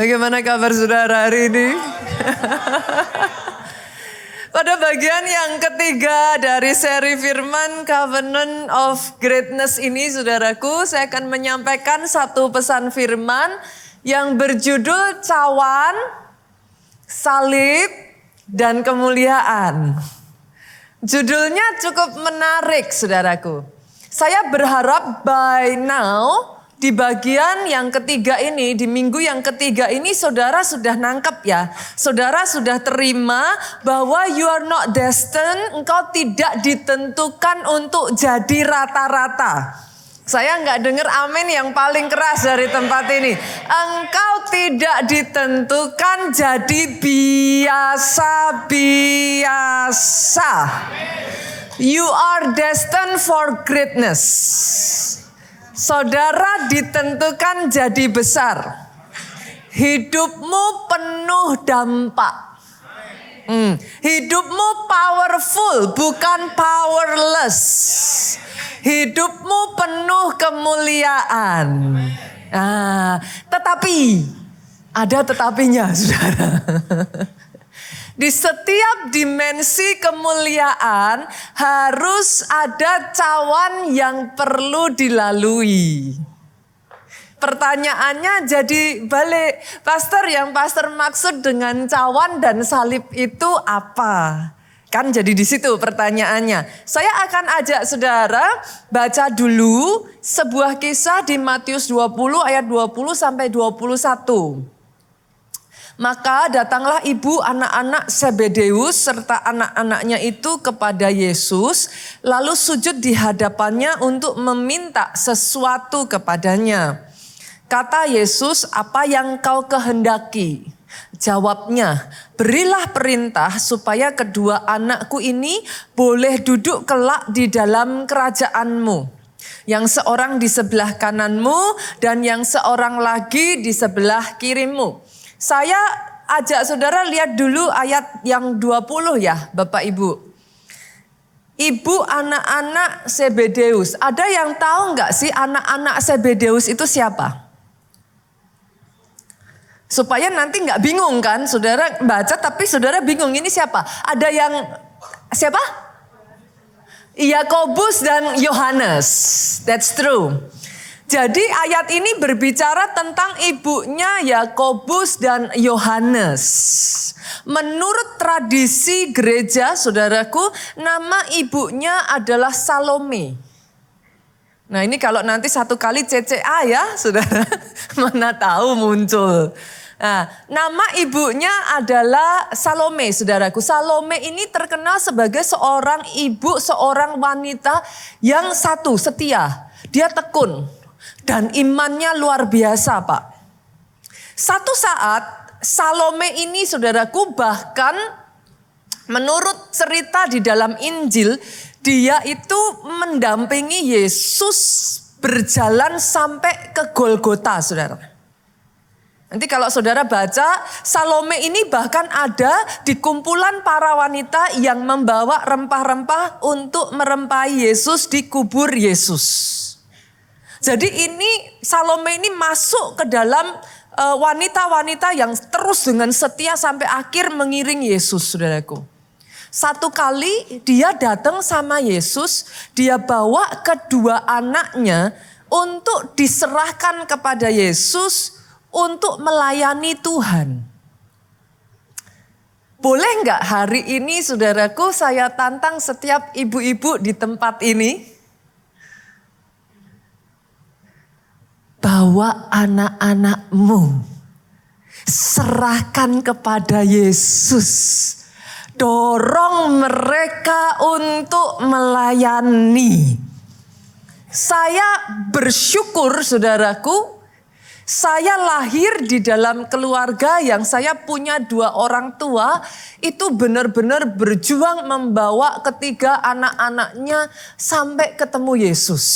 Bagaimana kabar saudara hari ini? Pada bagian yang ketiga dari seri firman Covenant of Greatness ini, saudaraku, saya akan menyampaikan satu pesan firman yang berjudul Cawan, Salib, dan Kemuliaan. Judulnya cukup menarik, saudaraku. Saya berharap by now di bagian yang ketiga ini, di minggu yang ketiga ini saudara sudah nangkep ya. Saudara sudah terima bahwa you are not destined, engkau tidak ditentukan untuk jadi rata-rata. Saya nggak dengar amin yang paling keras dari tempat ini. Engkau tidak ditentukan jadi biasa-biasa. You are destined for greatness. Saudara ditentukan jadi besar. Hidupmu penuh dampak. Hidupmu powerful, bukan powerless. Hidupmu penuh kemuliaan. Tetapi ada tetapinya, saudara. Di setiap dimensi kemuliaan harus ada cawan yang perlu dilalui. Pertanyaannya jadi balik, Pastor, yang Pastor maksud dengan cawan dan salib itu apa? Kan jadi di situ pertanyaannya. Saya akan ajak saudara baca dulu sebuah kisah di Matius 20 ayat 20 sampai 21. Maka datanglah ibu anak-anak Zebedeus serta anak-anaknya itu kepada Yesus, lalu sujud di hadapannya untuk meminta sesuatu kepadanya. Kata Yesus, "Apa yang kau kehendaki?" Jawabnya, "Berilah perintah supaya kedua anakku ini boleh duduk kelak di dalam kerajaanmu. Yang seorang di sebelah kananmu dan yang seorang lagi di sebelah kirimu." Saya ajak saudara lihat dulu ayat yang 20 ya Bapak Ibu. Ibu anak-anak Zebedeus. Ada yang tahu nggak sih anak-anak Zebedeus itu siapa? Supaya nanti nggak bingung kan, saudara baca tapi saudara bingung ini siapa? Ada yang siapa? Yakobus dan Yohanes. That's true. Jadi ayat ini berbicara tentang ibunya Yakobus dan Yohanes. Menurut tradisi gereja, saudaraku, nama ibunya adalah Salome. Nah ini kalau nanti satu kali CCA ya, saudara, mana tahu muncul. Nah, nama ibunya adalah Salome, saudaraku. Salome ini terkenal sebagai seorang ibu, seorang wanita yang satu, setia. Dia tekun. Dan imannya luar biasa, Pak. Satu saat Salome ini, saudaraku, bahkan menurut cerita di dalam Injil, dia itu mendampingi Yesus berjalan sampai ke Golgota, saudara. Nanti kalau saudara baca, Salome ini bahkan ada di kumpulan para wanita yang membawa rempah-rempah untuk merempahi Yesus di kubur Yesus. Jadi ini Salome ini masuk ke dalam wanita-wanita yang terus dengan setia sampai akhir mengiring Yesus, saudaraku. Satu kali dia datang sama Yesus, dia bawa kedua anaknya untuk diserahkan kepada Yesus untuk melayani Tuhan. Boleh nggak hari ini, saudaraku, saya tantang setiap ibu-ibu di tempat ini? Bawa anak-anakmu, serahkan kepada Yesus, dorong mereka untuk melayani. Saya bersyukur, saudaraku, saya lahir di dalam keluarga yang saya punya dua orang tua, itu benar-benar berjuang membawa ketiga anak-anaknya sampai ketemu Yesus.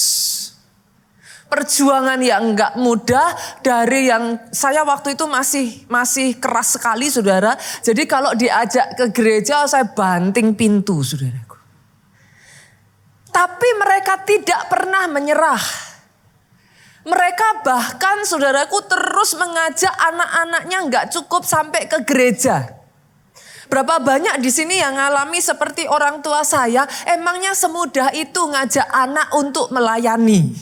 Perjuangan yang enggak mudah, dari yang saya waktu itu masih keras sekali, saudara. Jadi kalau diajak ke gereja saya banting pintu, saudaraku. Tapi mereka tidak pernah menyerah. Mereka bahkan saudaraku terus mengajak anak-anaknya nggak cukup sampai ke gereja. Berapa banyak di sini yang ngalami seperti orang tua saya, emangnya semudah itu ngajak anak untuk melayani.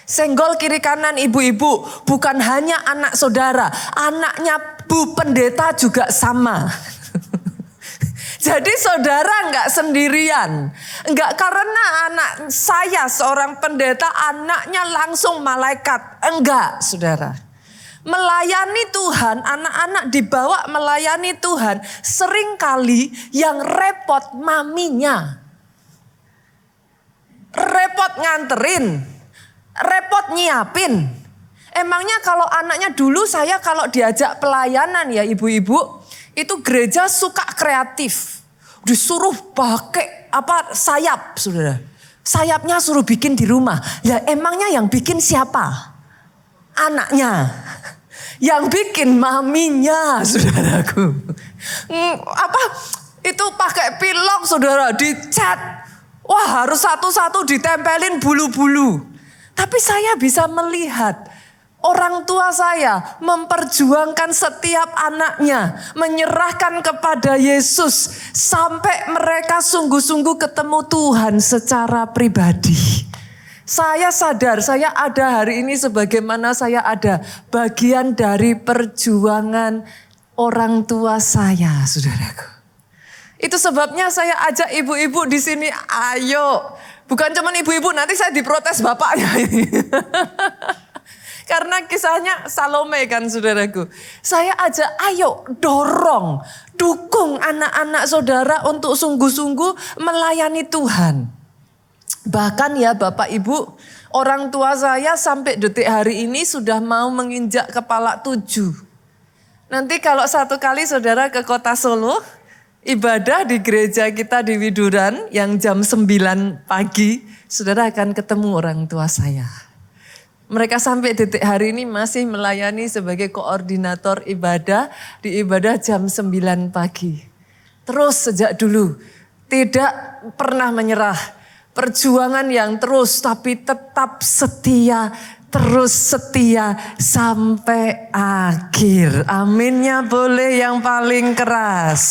Senggol kiri kanan ibu-ibu, bukan hanya anak saudara, anaknya Bu Pendeta juga sama. Jadi saudara nggak sendirian. Nggak karena anak saya seorang pendeta anaknya langsung malaikat. Enggak saudara. Melayani Tuhan, anak-anak dibawa melayani Tuhan. Seringkali yang repot maminya. Repot nganterin. Repot nyiapin. Emangnya kalau anaknya dulu saya kalau diajak pelayanan ya ibu-ibu. Itu gereja suka kreatif. Disuruh pakai sayap, saudara. Sayapnya suruh bikin di rumah. Ya emangnya yang bikin siapa? Anaknya. Yang bikin maminya, saudaraku. Itu pakai pilok, saudara, dicat. Wah, harus satu-satu ditempelin bulu-bulu. Tapi saya bisa melihat orang tua saya memperjuangkan setiap anaknya, menyerahkan kepada Yesus sampai mereka sungguh-sungguh ketemu Tuhan secara pribadi. Saya sadar saya ada hari ini sebagaimana saya ada bagian dari perjuangan orang tua saya, saudaraku. Itu sebabnya saya ajak ibu-ibu di sini, ayo. Bukan cuma ibu-ibu, nanti saya diprotes bapaknya ini. Karena kisahnya Salome kan saudaraku. Saya ajak ayo dorong, dukung anak-anak saudara untuk sungguh-sungguh melayani Tuhan. Bahkan ya Bapak Ibu, orang tua saya sampai detik hari ini sudah mau menginjak kepala 7. Nanti kalau satu kali saudara ke kota Solo, ibadah di gereja kita di Widuran yang jam 9 pagi, saudara akan ketemu orang tua saya. Mereka sampai detik hari ini masih melayani sebagai koordinator ibadah di ibadah jam 9 pagi. Terus sejak dulu tidak pernah menyerah. Perjuangan yang terus tapi tetap setia. Terus setia sampai akhir. Aminnya boleh yang paling keras.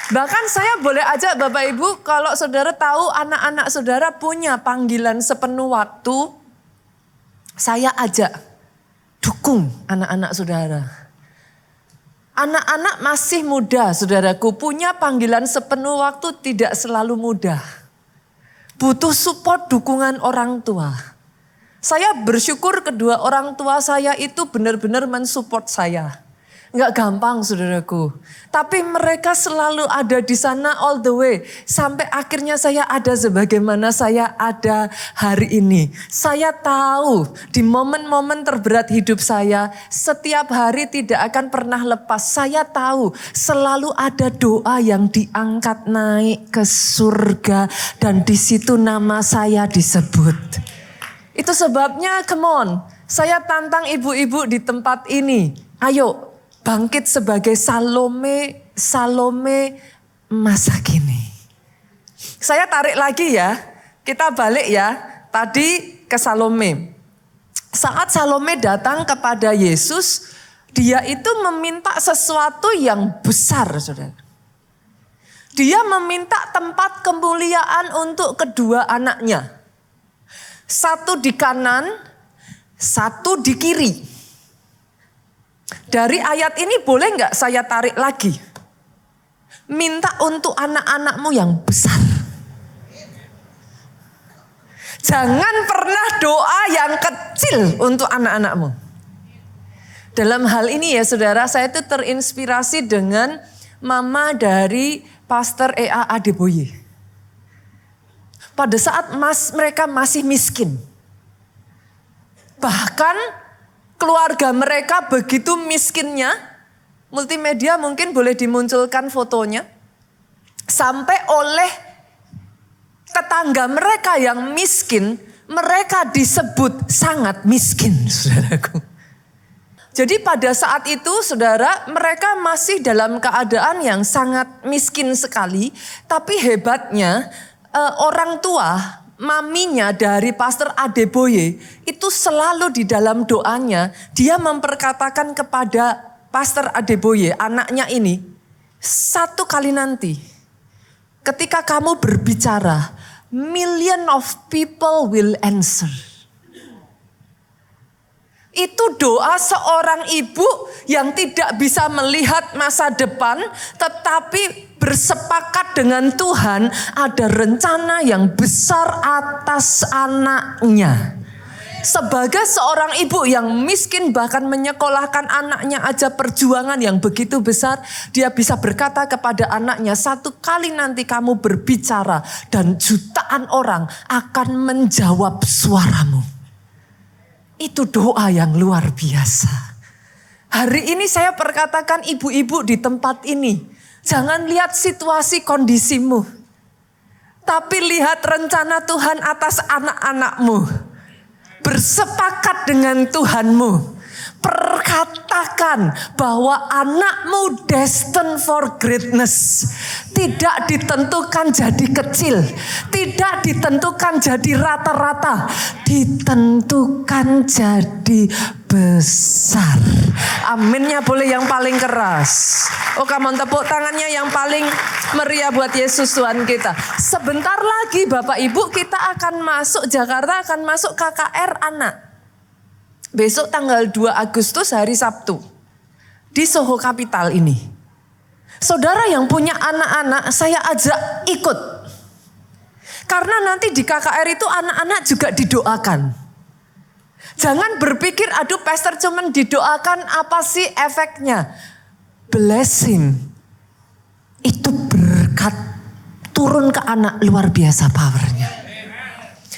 Bahkan saya boleh ajak Bapak Ibu kalau saudara tahu anak-anak saudara punya panggilan sepenuh waktu. Saya ajak dukung anak-anak saudara. Anak-anak masih muda saudaraku punya panggilan sepenuh waktu tidak selalu mudah. Butuh support dukungan orang tua. Saya bersyukur kedua orang tua saya itu benar-benar mensupport saya. Nggak gampang saudaraku. Tapi mereka selalu ada di sana all the way. Sampai akhirnya saya ada sebagaimana saya ada hari ini. Saya tahu di momen-momen terberat hidup saya. Setiap hari tidak akan pernah lepas. Saya tahu selalu ada doa yang diangkat naik ke surga. Dan di situ nama saya disebut. Itu sebabnya come on. Saya tantang ibu-ibu di tempat ini. Ayo. Bangkit sebagai Salome masa kini. Saya tarik lagi ya, kita balik ya, tadi ke Salome. Saat Salome datang kepada Yesus, dia itu meminta sesuatu yang besar, saudara. Dia meminta tempat kemuliaan untuk kedua anaknya. Satu di kanan, satu di kiri. Dari ayat ini boleh nggak saya tarik lagi? Minta untuk anak-anakmu yang besar. Jangan pernah doa yang kecil untuk anak-anakmu. Dalam hal ini ya saudara, saya itu terinspirasi dengan mama dari Pastor E.A. Adeboye. Pada saat mereka masih miskin. Bahkan keluarga mereka begitu miskinnya, multimedia mungkin boleh dimunculkan fotonya. Sampai oleh tetangga mereka yang miskin, mereka disebut sangat miskin, saudaraku. Jadi pada saat itu saudara, mereka masih dalam keadaan yang sangat miskin sekali. Tapi hebatnya orang tua maminya dari Pastor Adeboye itu selalu di dalam doanya dia memperkatakan kepada Pastor Adeboye, anaknya ini, satu kali nanti ketika kamu berbicara, million of people will answer. Itu doa seorang ibu yang tidak bisa melihat masa depan, tetapi bersepakat dengan Tuhan ada rencana yang besar atas anaknya. Sebagai seorang ibu yang miskin bahkan menyekolahkan anaknya aja perjuangan yang begitu besar, dia bisa berkata kepada anaknya, satu kali nanti kamu berbicara dan jutaan orang akan menjawab suaramu. Itu doa yang luar biasa. Hari ini saya perkatakan ibu-ibu di tempat ini, jangan lihat situasi kondisimu, tapi lihat rencana Tuhan atas anak-anakmu. Bersepakat dengan Tuhanmu. Perkatakan bahwa anakmu destined for greatness. Tidak ditentukan jadi kecil. Tidak ditentukan jadi rata-rata. Ditentukan jadi besar. Aminnya boleh yang paling keras. Oh, kamu tepuk tangannya yang paling meriah buat Yesus Tuhan kita. Sebentar lagi Bapak Ibu kita akan masuk Jakarta, akan masuk KKR anak. Besok tanggal 2 Agustus hari Sabtu. Di Soho Capital ini. Saudara yang punya anak-anak saya ajak ikut. Karena nanti di KKR itu anak-anak juga didoakan. Jangan berpikir aduh pastor cuman didoakan apa sih efeknya. Blessing. Itu berkat turun ke anak luar biasa powernya.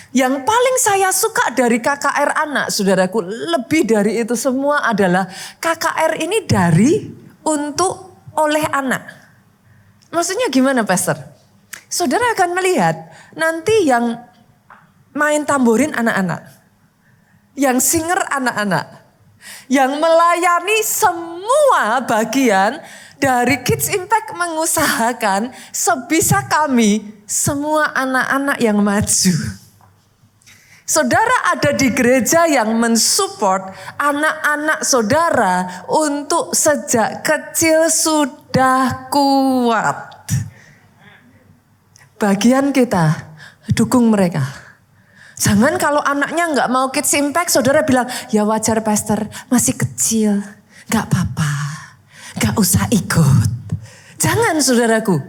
Yang paling saya suka dari KKR anak, saudaraku, lebih dari itu semua adalah KKR ini dari, untuk, oleh anak. Maksudnya gimana, Pastor? Saudara akan melihat nanti yang main tamborin anak-anak, yang singer anak-anak, yang melayani semua bagian dari Kids Impact mengusahakan sebisa kami semua anak-anak yang maju. Saudara ada di gereja yang mensupport anak-anak saudara untuk sejak kecil sudah kuat. Bagian kita dukung mereka. Jangan kalau anaknya nggak mau Kids Impact, saudara bilang ya wajar pastor masih kecil, nggak apa-apa, nggak usah ikut. Jangan saudaraku,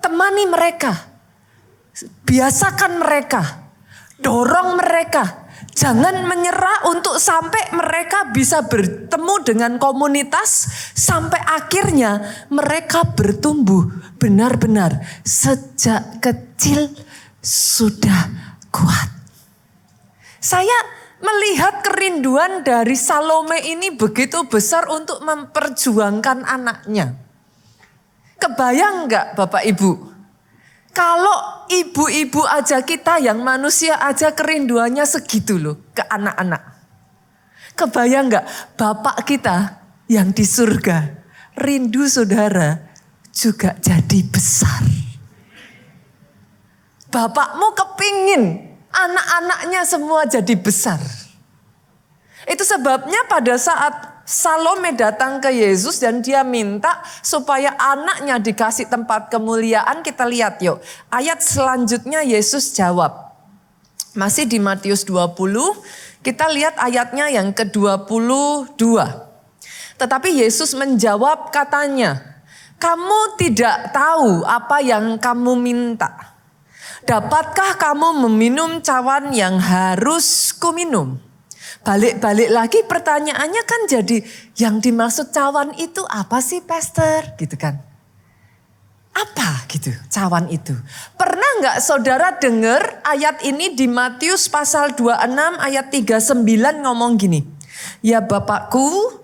temani mereka, biasakan mereka. Dorong mereka, jangan menyerah untuk sampai mereka bisa bertemu dengan komunitas, sampai akhirnya mereka bertumbuh benar-benar sejak kecil sudah kuat. Saya melihat kerinduan dari Salome ini begitu besar untuk memperjuangkan anaknya. Kebayang nggak Bapak Ibu? Kalau ibu-ibu aja kita yang manusia aja kerinduannya segitu loh ke anak-anak. Kebayang gak Bapak kita yang di surga, rindu saudara juga jadi besar. Bapakmu kepingin anak-anaknya semua jadi besar. Itu sebabnya pada saat Salome datang ke Yesus dan dia minta supaya anaknya dikasih tempat kemuliaan. Kita lihat yuk. Ayat selanjutnya Yesus jawab. Masih di Matius 20. Kita lihat ayatnya yang ke-22. Tetapi Yesus menjawab katanya, kamu tidak tahu apa yang kamu minta. Dapatkah kamu meminum cawan yang harus kuminum? Balik-balik lagi pertanyaannya kan jadi yang dimaksud cawan itu apa sih pastor gitu kan. Apa gitu cawan itu. Pernah gak saudara dengar ayat ini di Matius pasal 26 ayat 39 ngomong gini. Ya Bapakku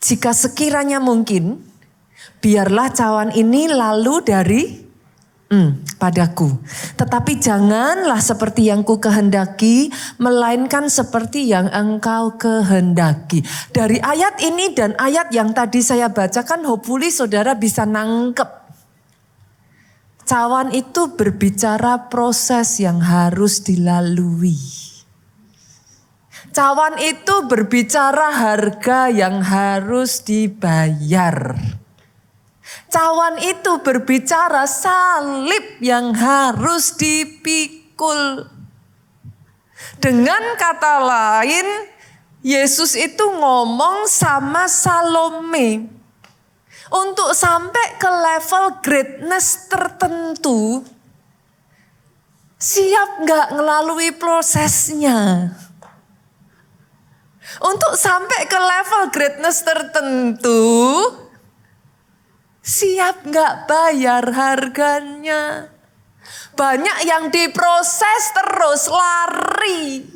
jika sekiranya mungkin biarlah cawan ini lalu dari padaku. Tetapi janganlah seperti yang ku kehendaki, melainkan seperti yang engkau kehendaki. Dari ayat ini dan ayat yang tadi saya bacakan, hopefully saudara bisa nangkep. Cawan itu berbicara proses yang harus dilalui. Cawan itu berbicara harga yang harus dibayar. Cawan itu berbicara salib yang harus dipikul. Dengan kata lain, Yesus itu ngomong sama Salome. Untuk sampai ke level greatness tertentu, siap gak ngelalui prosesnya? Untuk sampai ke level greatness tertentu, siap gak bayar harganya? Banyak yang diproses terus lari.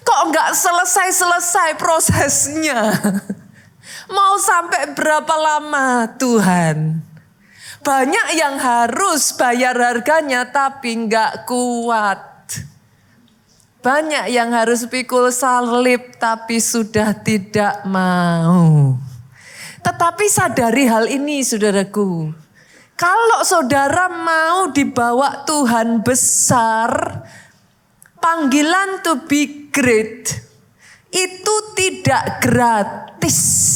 Kok gak selesai-selesai prosesnya? Mau sampai berapa lama Tuhan? Banyak yang harus bayar harganya tapi gak kuat. Banyak yang harus pikul salib tapi sudah tidak mau. Tetapi sadari hal ini saudaraku. Kalau saudara mau dibawa Tuhan besar, panggilan to be great itu tidak gratis.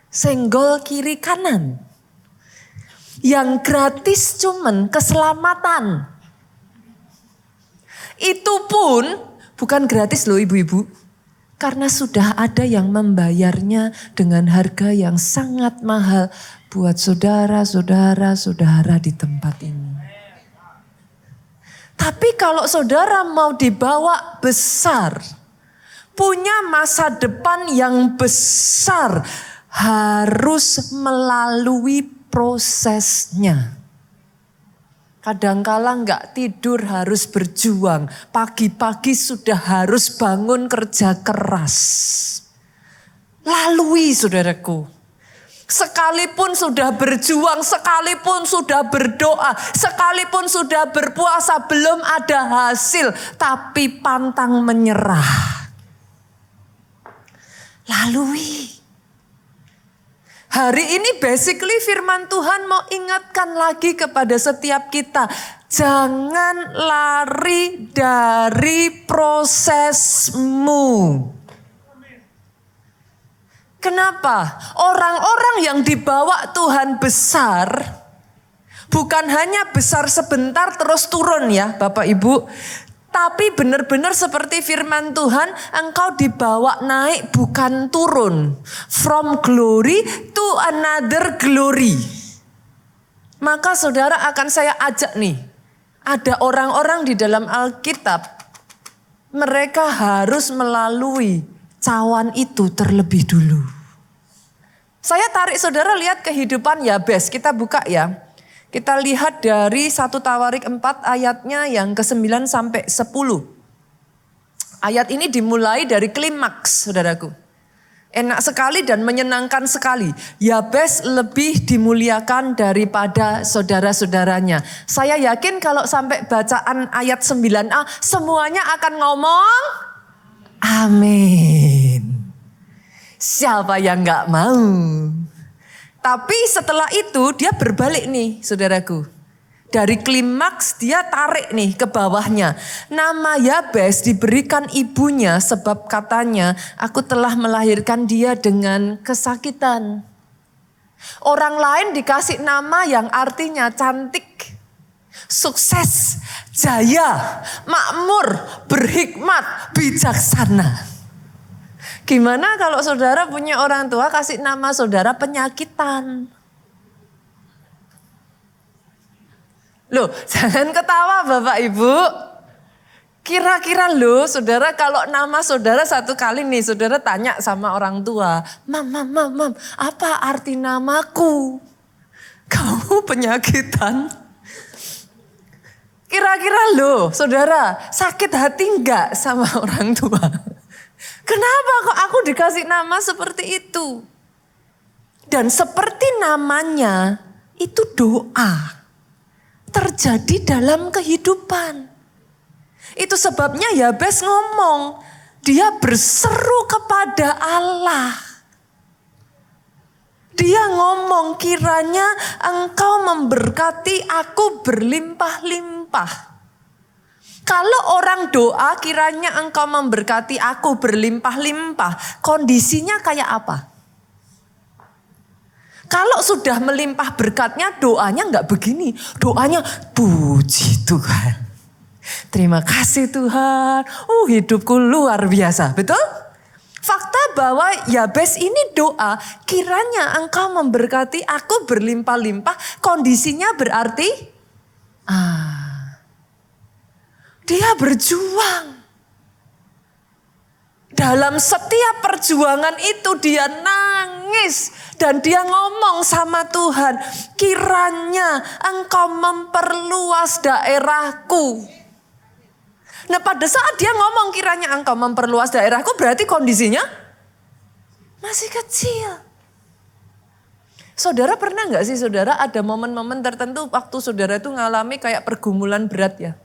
Senggol kiri kanan. Yang gratis cuman keselamatan. Itu pun bukan gratis loh ibu-ibu. Karena sudah ada yang membayarnya dengan harga yang sangat mahal buat saudara-saudara di tempat ini. Tapi kalau saudara mau dibawa besar, punya masa depan yang besar, harus melalui prosesnya. Kadangkala enggak tidur harus berjuang. Pagi-pagi sudah harus bangun kerja keras. Lalui saudaraku. Sekalipun sudah berjuang, sekalipun sudah berdoa, sekalipun sudah berpuasa, belum ada hasil. Tapi pantang menyerah. Lalui. Hari ini basically firman Tuhan mau ingatkan lagi kepada setiap kita. Jangan lari dari prosesmu. Kenapa? Orang-orang yang dibawa Tuhan besar, bukan hanya besar sebentar terus turun ya Bapak Ibu. Tapi benar-benar seperti firman Tuhan, engkau dibawa naik bukan turun. From glory to another glory. Maka saudara akan saya ajak nih. Ada orang-orang di dalam Alkitab. Mereka harus melalui cawan itu terlebih dulu. Saya tarik saudara lihat kehidupan Yabes. Kita buka ya. Kita lihat dari 1 Tawarik 4 ayatnya yang ke-9 sampai 10. Ayat ini dimulai dari klimaks, saudaraku. Enak sekali dan menyenangkan sekali. Yabes lebih dimuliakan daripada saudara-saudaranya. Saya yakin kalau sampai bacaan ayat 9a, semuanya akan ngomong, amin. Siapa yang gak mau? Tapi setelah itu dia berbalik nih saudaraku. Dari klimaks dia tarik nih ke bawahnya. Nama Yabes diberikan ibunya sebab katanya aku telah melahirkan dia dengan kesakitan. Orang lain dikasih nama yang artinya cantik, sukses, jaya, makmur, berhikmat, bijaksana. Gimana kalau saudara punya orang tua kasih nama saudara penyakitan? Loh, jangan ketawa Bapak Ibu. Kira-kira loh saudara kalau nama saudara satu kali nih saudara tanya sama orang tua. Mam, apa arti namaku? Kamu penyakitan? Kira-kira loh saudara sakit hati enggak sama orang tua? Kenapa kok aku dikasih nama seperti itu? Dan seperti namanya itu doa. Terjadi dalam kehidupan. Itu sebabnya Yabes ngomong. Dia berseru kepada Allah. Dia ngomong, kiranya engkau memberkati aku berlimpah-limpah. Kalau orang doa, kiranya engkau memberkati aku berlimpah-limpah, kondisinya kayak apa? Kalau sudah melimpah berkatnya, doanya enggak begini. Doanya, puji Tuhan. Terima kasih Tuhan. Hidupku luar biasa. Betul? Fakta bahwa Yabes ini doa, kiranya engkau memberkati aku berlimpah-limpah. Kondisinya berarti, dia berjuang. Dalam setiap perjuangan itu dia nangis. Dan dia ngomong sama Tuhan, kiranya engkau memperluas daerahku. Nah pada saat dia ngomong kiranya engkau memperluas daerahku, berarti kondisinya masih kecil. Saudara pernah gak sih saudara ada momen-momen tertentu waktu saudara itu ngalami kayak pergumulan berat ya.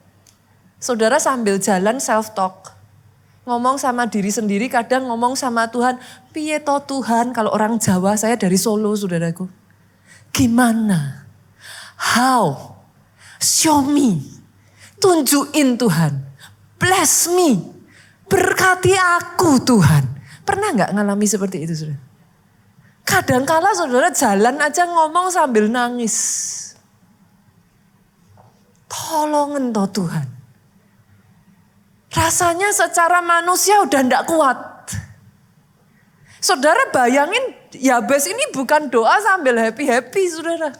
Saudara sambil jalan self-talk. Ngomong sama diri sendiri, kadang ngomong sama Tuhan. Piye toh Tuhan, kalau orang Jawa, saya dari Solo saudaraku. Gimana? How? Show me. Tunjukin Tuhan. Bless me. Berkati aku Tuhan. Pernah gak ngalami seperti itu saudara? Kadangkala saudara jalan aja ngomong sambil nangis. Tolongin toh Tuhan. Rasanya secara manusia udah ndak kuat. Saudara bayangin Yabes ini bukan doa sambil happy-happy saudara.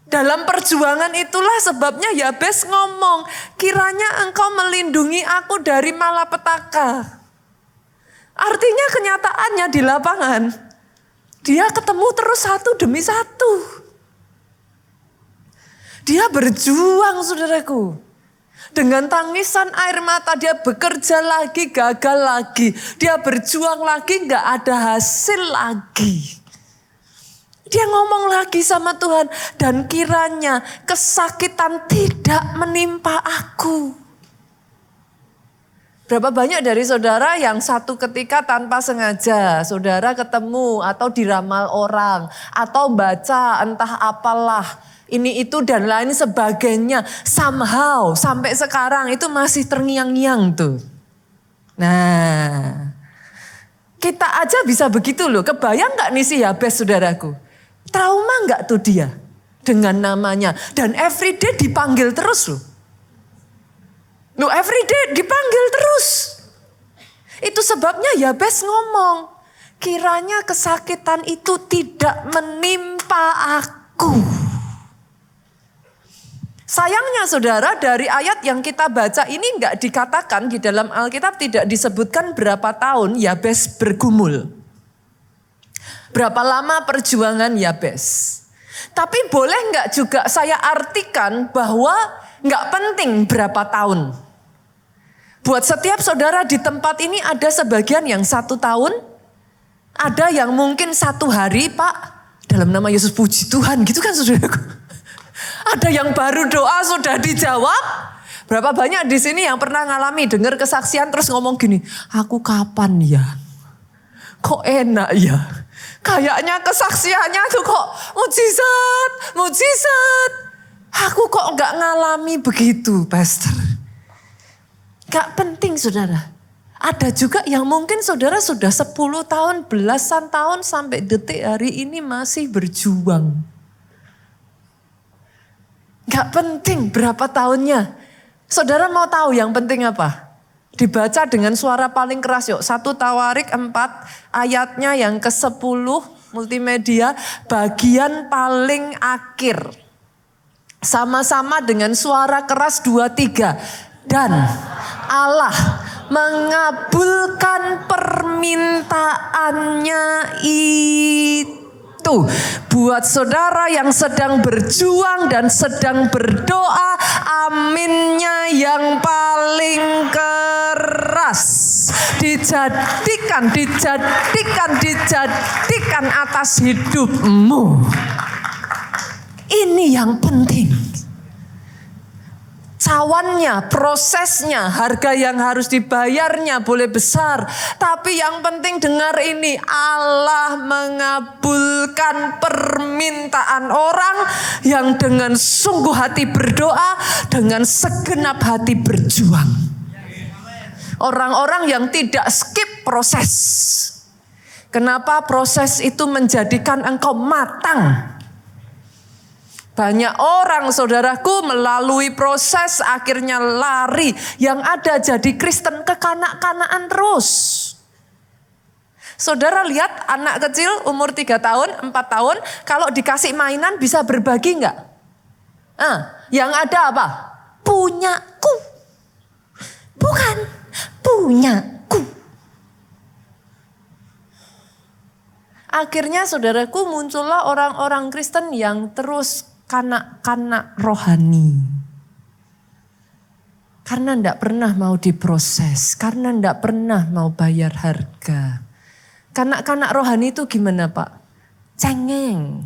Dalam perjuangan itulah sebabnya Yabes ngomong, kiranya engkau melindungi aku dari malapetaka. Artinya kenyataannya di lapangan, dia ketemu terus satu demi satu. Dia berjuang saudaraku. Dengan tangisan air mata dia bekerja lagi, gagal lagi. Dia berjuang lagi, gak ada hasil lagi. Dia ngomong lagi sama Tuhan. Dan kiranya kesakitan tidak menimpa aku. Berapa banyak dari saudara yang satu ketika tanpa sengaja saudara ketemu atau diramal orang. Atau baca entah apalah. Ini itu dan lain sebagainya. Somehow sampai sekarang itu masih terngiang-ngiang tuh. Nah kita aja bisa begitu loh. Kebayang gak nih si Yabes saudaraku? Trauma gak tuh dia dengan namanya. Dan everyday dipanggil terus loh. Loh everyday dipanggil terus. Itu sebabnya Yabes ngomong, kiranya kesakitan itu tidak menimpa aku. Sayangnya saudara, dari ayat yang kita baca ini enggak dikatakan di dalam Alkitab, tidak disebutkan berapa tahun Yabes bergumul. Berapa lama perjuangan Yabes. Tapi boleh enggak juga saya artikan bahwa enggak penting berapa tahun. Buat setiap saudara di tempat ini ada sebagian yang 1 tahun. Ada yang mungkin 1 hari, Pak. Dalam nama Yesus puji Tuhan gitu kan saudaraku. Ada yang baru doa sudah dijawab. Berapa banyak di sini yang pernah ngalami dengar kesaksian terus ngomong gini, aku kapan ya? Kok enak ya? Kayaknya kesaksiannya tuh kok mujizat. Aku kok nggak ngalami begitu, Pastor. Gak penting saudara. Ada juga yang mungkin saudara sudah 10 tahun, belasan tahun sampai detik hari ini masih berjuang. Gak penting berapa tahunnya. Saudara mau tahu yang penting apa? Dibaca dengan suara paling keras yuk. 1 Tawarik 4 ayatnya yang ke-10 multimedia bagian paling akhir. Sama-sama dengan suara keras 2, 3. Dan Allah mengabulkan permintaannya itu. Buat saudara yang sedang berjuang dan sedang berdoa, aminnya yang paling keras. Dijadikan atas hidupmu. Ini yang penting. cawannya, prosesnya, harga yang harus dibayarnya boleh besar. Tapi yang penting dengar ini, Allah mengabulkan permintaan orang yang dengan sungguh hati berdoa, dengan segenap hati berjuang. Orang-orang yang tidak skip proses. Kenapa proses itu menjadikan engkau matang? Banyak orang saudaraku melalui proses akhirnya lari. Yang ada jadi Kristen kekanak-kanakan terus. Saudara lihat anak kecil umur 3 tahun, 4 tahun. Kalau dikasih mainan bisa berbagi enggak? Yang ada apa? Punyaku. Bukan, punyaku. Akhirnya saudaraku muncullah orang-orang Kristen yang terus kanak-kanak rohani. Karena tidak pernah mau diproses. Karena tidak pernah mau bayar harga. Kanak-kanak rohani itu gimana Pak? Cengeng.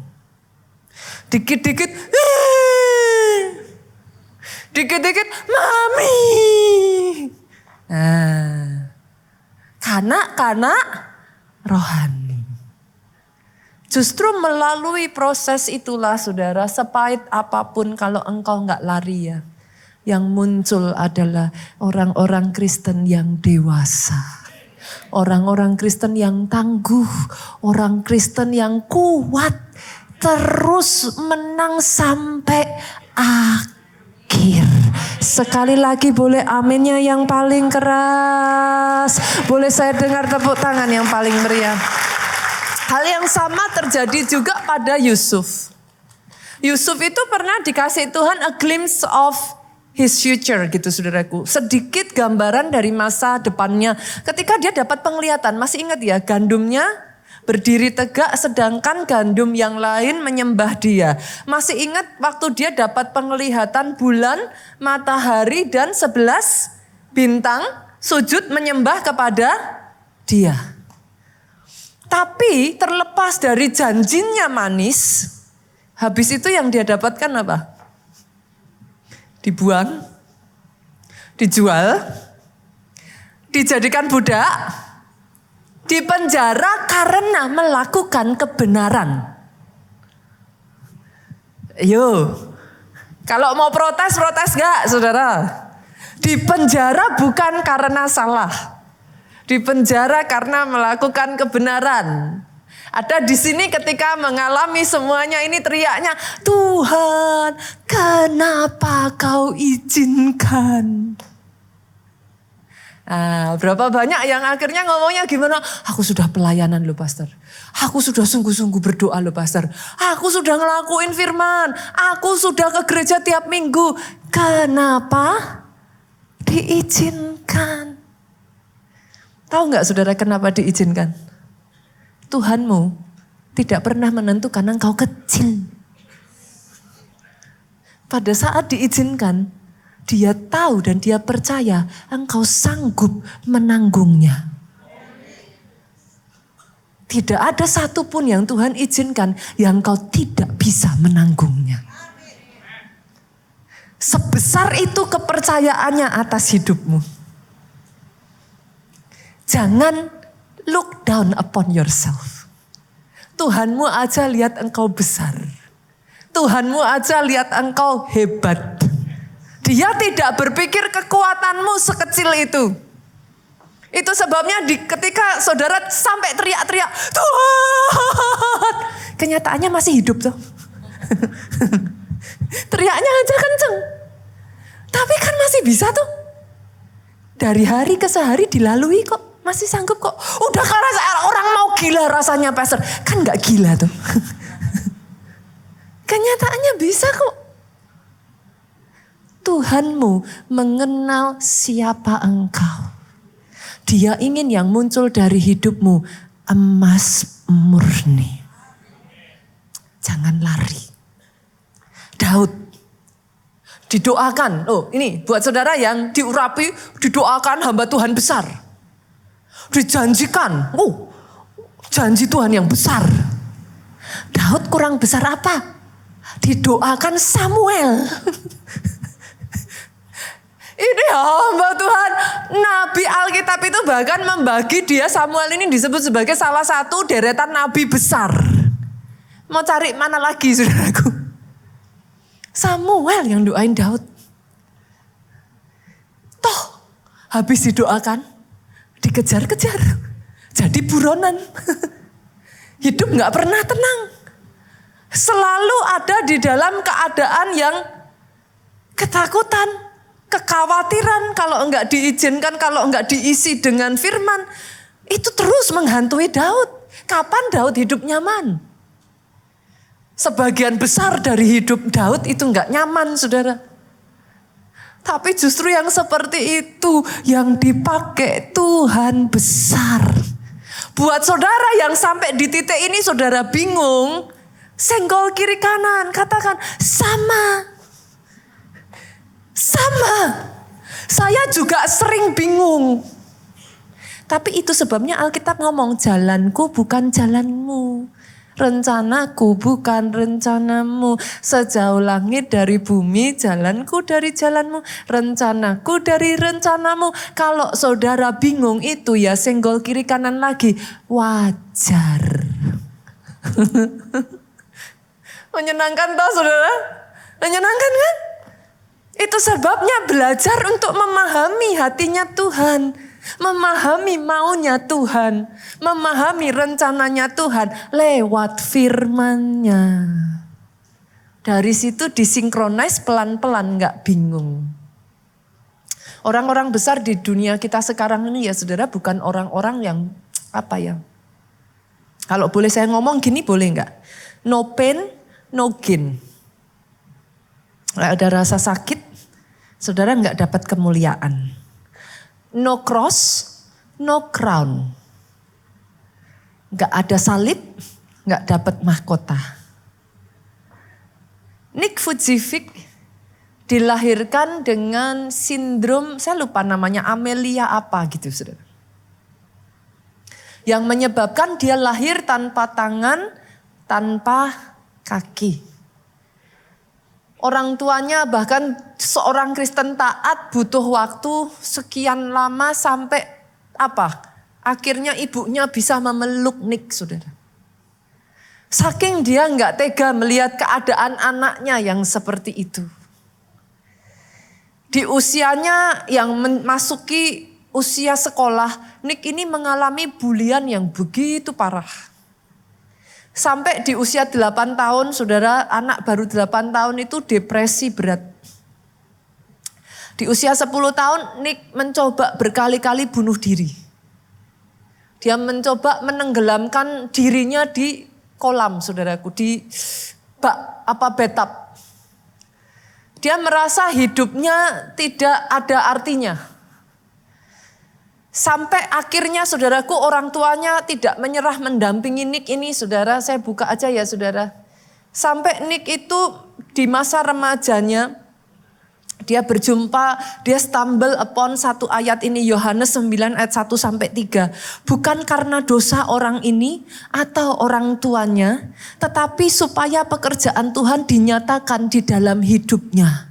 Dikit-dikit. Dikit-dikit. Mami. Kanak-kanak rohani. Justru melalui proses itulah saudara, sepahit apapun kalau engkau enggak lari ya. Yang muncul adalah orang-orang Kristen yang dewasa. Orang-orang Kristen yang tangguh. Orang Kristen yang kuat. Terus menang sampai akhir. Sekali lagi boleh aminnya yang paling keras. Boleh saya dengar tepuk tangan yang paling meriah. Hal yang sama terjadi juga pada Yusuf. Yusuf itu pernah dikasih Tuhan a glimpse of his future gitu saudaraku. Sedikit gambaran dari masa depannya. Ketika dia dapat penglihatan, masih ingat ya gandumnya berdiri tegak sedangkan gandum yang lain menyembah dia. Masih ingat waktu dia dapat penglihatan bulan, matahari dan 11 bintang sujud menyembah kepada dia. Tapi terlepas dari janjinya manis, habis itu yang dia dapatkan apa? Dibuang, dijual, dijadikan budak, dipenjara karena melakukan kebenaran. Yo, kalau mau protes gak saudara? Dipenjara bukan karena salah. Dipenjara karena melakukan kebenaran. Ada di sini ketika mengalami semuanya ini teriaknya, Tuhan, kenapa kau izinkan? Berapa banyak yang akhirnya ngomongnya gimana? Aku sudah pelayanan loh pastor. Aku sudah sungguh-sungguh berdoa loh pastor. Aku sudah ngelakuin firman. Aku sudah ke gereja tiap minggu. Kenapa diizinkan? Tahu nggak saudara kenapa diizinkan? Tuhanmu tidak pernah menentukan engkau kecil. Pada saat diizinkan, dia tahu dan dia percaya engkau sanggup menanggungnya. Tidak ada satupun yang Tuhan izinkan yang engkau tidak bisa menanggungnya. Sebesar itu kepercayaannya atas hidupmu. Jangan look down upon yourself. Tuhanmu aja lihat engkau besar. Tuhanmu aja lihat engkau hebat. Dia tidak berpikir kekuatanmu sekecil itu. Itu sebabnya ketika saudara sampai teriak-teriak, Tuhan, kenyataannya masih hidup tuh. Teriaknya aja kenceng. Tapi kan masih bisa tuh. Dari hari ke sehari dilalui kok. Masih sanggup kok. Udah karena orang mau gila rasanya pastor. Kan gak gila tuh. Kenyataannya bisa kok. Tuhanmu mengenal siapa engkau. Dia ingin yang muncul dari hidupmu emas murni. Jangan lari. Daud didoakan. Oh ini buat saudara yang diurapi, didoakan hamba Tuhan besar. Dijanjikan, janji Tuhan yang besar. Daud kurang besar apa? Didoakan Samuel. Ini hamba Tuhan. Nabi Alkitab itu bahkan membagi dia, Samuel ini disebut sebagai salah satu deretan nabi besar. Mau cari mana lagi saudaraku? Samuel yang doain Daud. Toh habis didoakan, dikejar-kejar. Jadi buronan. Hidup gak pernah tenang. Selalu ada di dalam keadaan yang ketakutan. Kekhawatiran kalau enggak diizinkan, kalau enggak diisi dengan firman. Itu terus menghantui Daud. Kapan Daud hidup nyaman? Sebagian besar dari hidup Daud itu enggak nyaman, saudara. Tapi justru yang seperti itu yang dipakai Tuhan besar. Buat saudara yang sampai di titik ini saudara bingung. Senggol kiri kanan, katakan sama. Sama, saya juga sering bingung. Tapi itu sebabnya Alkitab ngomong, jalanku bukan jalanmu. Rencanaku bukan rencanamu. Sejauh langit dari bumi, jalanku dari jalanmu. Rencanaku dari rencanamu. Kalau saudara bingung itu ya senggol kiri kanan lagi. Wajar. Menyenangkan toh saudara? Menyenangkan kan? Itu sebabnya belajar untuk memahami hatinya Tuhan. Memahami maunya Tuhan. Memahami rencananya Tuhan lewat firman-Nya. Dari situ disinkronis pelan-pelan, gak bingung. Orang-orang besar di dunia kita sekarang ini ya saudara bukan orang-orang yang apa ya. Kalau boleh saya ngomong gini boleh gak? No pain, no gain. Ada rasa sakit, saudara nggak dapat kemuliaan. No cross, no crown. Nggak ada salib, nggak dapat mahkota. Nick Vujicic dilahirkan dengan sindrom, saya lupa namanya, Amelia apa gitu saudara. Yang menyebabkan dia lahir tanpa tangan, tanpa kaki. Orang tuanya bahkan seorang Kristen taat butuh waktu sekian lama sampai apa? Akhirnya ibunya bisa memeluk Nick, saudara. Saking dia nggak tega melihat keadaan anaknya yang seperti itu. Di usianya yang memasuki usia sekolah, Nick ini mengalami bulian yang begitu parah. Sampai di usia 8 tahun, saudara, anak baru 8 tahun itu depresi berat. Di usia 10 tahun, Nick mencoba berkali-kali bunuh diri. Dia mencoba menenggelamkan dirinya di kolam, saudaraku, di bathtub. Dia merasa hidupnya tidak ada artinya. Sampai akhirnya saudaraku orang tuanya tidak menyerah mendampingi Nick ini, saudara, saya buka aja ya saudara. Sampai Nick itu di masa remajanya dia berjumpa, dia stumble upon satu ayat ini, Yohanes 9 ayat 1 sampai 3. Bukan karena dosa orang ini atau orang tuanya, tetapi supaya pekerjaan Tuhan dinyatakan di dalam hidupnya.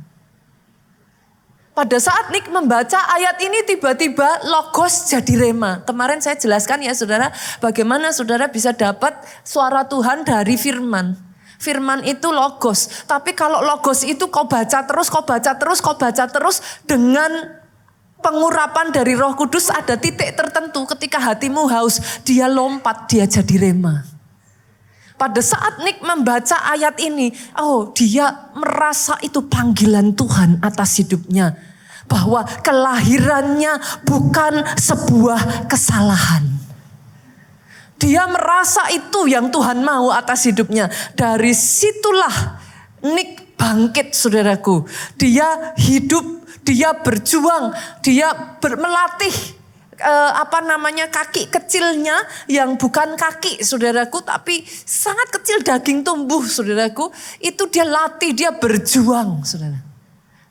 Pada saat Nick membaca ayat ini tiba-tiba logos jadi rema. Kemarin saya jelaskan ya saudara, bagaimana saudara bisa dapat suara Tuhan dari firman. Firman itu logos. Tapi kalau logos itu kau baca terus, kau baca terus, kau baca terus. Dengan pengurapan dari Roh Kudus ada titik tertentu ketika hatimu haus. Dia lompat, dia jadi rema. Pada saat Nick membaca ayat ini, oh dia merasa itu panggilan Tuhan atas hidupnya. Bahwa kelahirannya bukan sebuah kesalahan. Dia merasa itu yang Tuhan mau atas hidupnya. Dari situlah Nick bangkit saudaraku. Dia hidup, dia berjuang, dia melatih kaki kecilnya yang bukan kaki saudaraku tapi sangat kecil daging tumbuh saudaraku. Itu dia latih, dia berjuang saudara.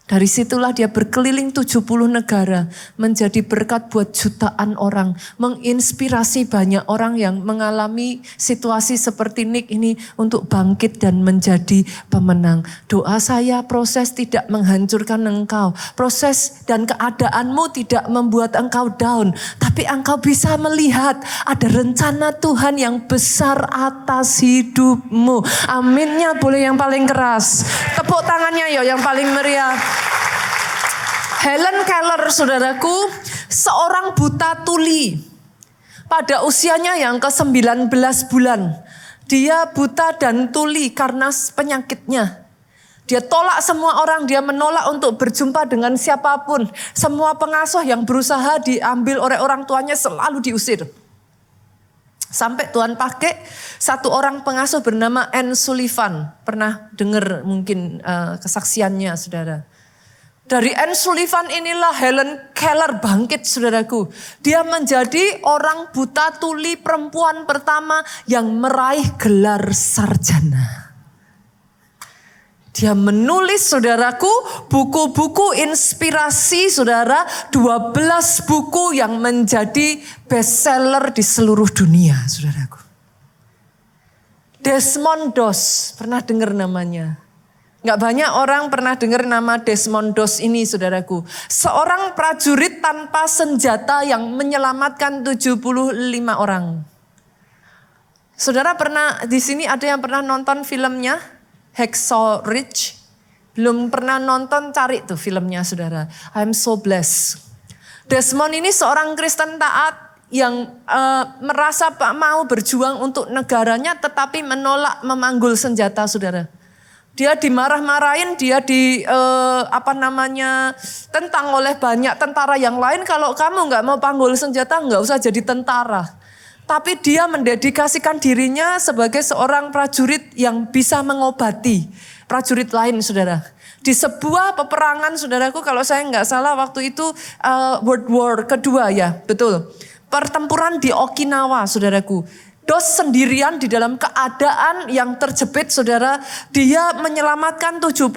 Dari situlah dia berkeliling 70 negara, menjadi berkat buat jutaan orang, menginspirasi banyak orang yang mengalami situasi seperti Nick ini untuk bangkit dan menjadi pemenang. Doa saya, proses tidak menghancurkan engkau, proses dan keadaanmu tidak membuat engkau down, tapi engkau bisa melihat ada rencana Tuhan yang besar atas hidupmu. Aminnya boleh yang paling keras. Tepuk tangannya yo yang paling meriah. Helen Keller, saudaraku, seorang buta tuli. Pada usianya yang ke-19 bulan. Dia buta dan tuli karena penyakitnya. Dia tolak semua orang, dia menolak untuk berjumpa dengan siapapun. Semua pengasuh yang berusaha diambil oleh orang tuanya selalu diusir. Sampai Tuhan pakai satu orang pengasuh bernama Anne Sullivan. Pernah dengar mungkin kesaksiannya, saudara. Dari Anne Sullivan inilah Helen Keller bangkit, saudaraku. Dia menjadi orang buta tuli perempuan pertama yang meraih gelar sarjana. Dia menulis, saudaraku, buku-buku inspirasi, saudara. 12 buku yang menjadi bestseller di seluruh dunia, saudaraku. Desmond Doss, pernah dengar namanya? Gak banyak orang pernah dengar nama Desmond Doss ini, saudaraku. Seorang prajurit tanpa senjata yang menyelamatkan 75 orang. Saudara pernah, di sini ada yang pernah nonton filmnya? Hacksaw Ridge? Belum pernah nonton, cari tuh filmnya, saudara. I'm so blessed. Desmond ini seorang Kristen taat yang merasa mau berjuang untuk negaranya tetapi menolak memanggul senjata, saudara. Dia dimarah-marahin, dia tentang oleh banyak tentara yang lain. Kalau kamu nggak mau panggul senjata, nggak usah jadi tentara. Tapi dia mendedikasikan dirinya sebagai seorang prajurit yang bisa mengobati prajurit lain, saudara. Di sebuah peperangan, saudaraku, kalau saya nggak salah waktu itu World War kedua ya, betul. Pertempuran di Okinawa, saudaraku. Doss sendirian di dalam keadaan yang terjepit, saudara. Dia menyelamatkan 75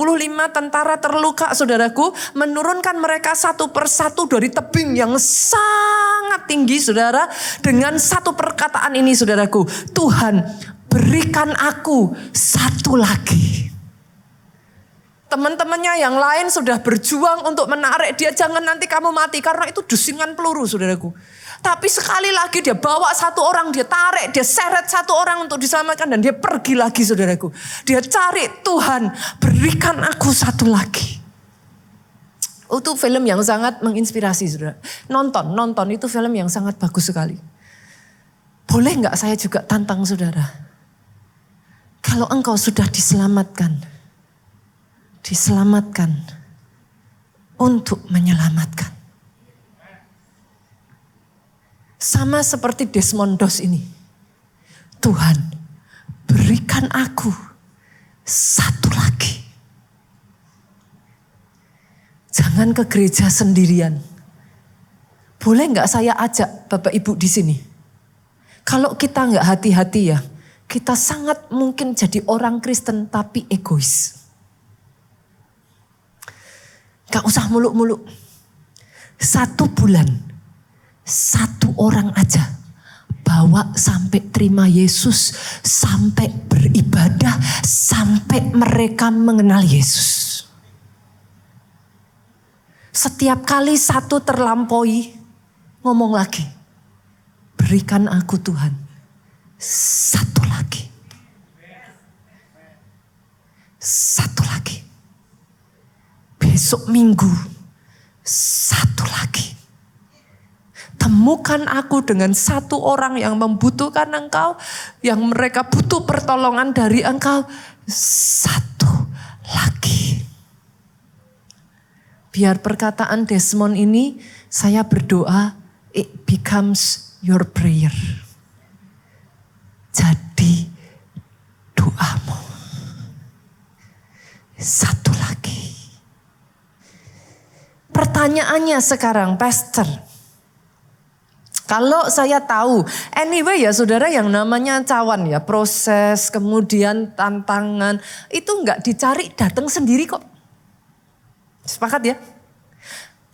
tentara terluka, saudaraku. Menurunkan mereka satu persatu dari tebing yang sangat tinggi, saudara. Dengan satu perkataan ini, saudaraku. Tuhan, berikan aku satu lagi. Teman-temannya yang lain sudah berjuang untuk menarik dia, jangan nanti kamu mati. Karena itu dusingan peluru, saudaraku. Tapi sekali lagi dia bawa satu orang, dia tarik, dia seret satu orang untuk diselamatkan. Dan dia pergi lagi, saudaraku. Dia cari, Tuhan berikan aku satu lagi. Itu film yang sangat menginspirasi, saudara. Nonton itu film yang sangat bagus sekali. Boleh gak saya juga tantang saudara? Kalau engkau sudah diselamatkan untuk menyelamatkan. Sama seperti Desmond Doss ini. Tuhan, berikan aku satu lagi. Jangan ke gereja sendirian. Boleh gak saya ajak Bapak Ibu di sini? Kalau kita gak hati-hati ya, kita sangat mungkin jadi orang Kristen tapi egois. Gak usah muluk-muluk. 1 bulan, 1 orang aja bawa sampai terima Yesus, sampai beribadah, sampai mereka mengenal Yesus. Setiap kali 1 terlampaui, ngomong lagi, berikan aku Tuhan 1 lagi. 1 lagi. Besok minggu 1 lagi. Temukan aku dengan 1 orang yang membutuhkan engkau, yang mereka butuh pertolongan dari engkau. 1 lagi. Biar perkataan Desmond ini, saya berdoa, it becomes your prayer. Jadi doamu. 1 lagi. Pertanyaannya sekarang, Pastor. Kalau saya tahu, anyway ya saudara, yang namanya cawan ya, proses, kemudian tantangan, itu enggak dicari, datang sendiri kok. Sepakat ya?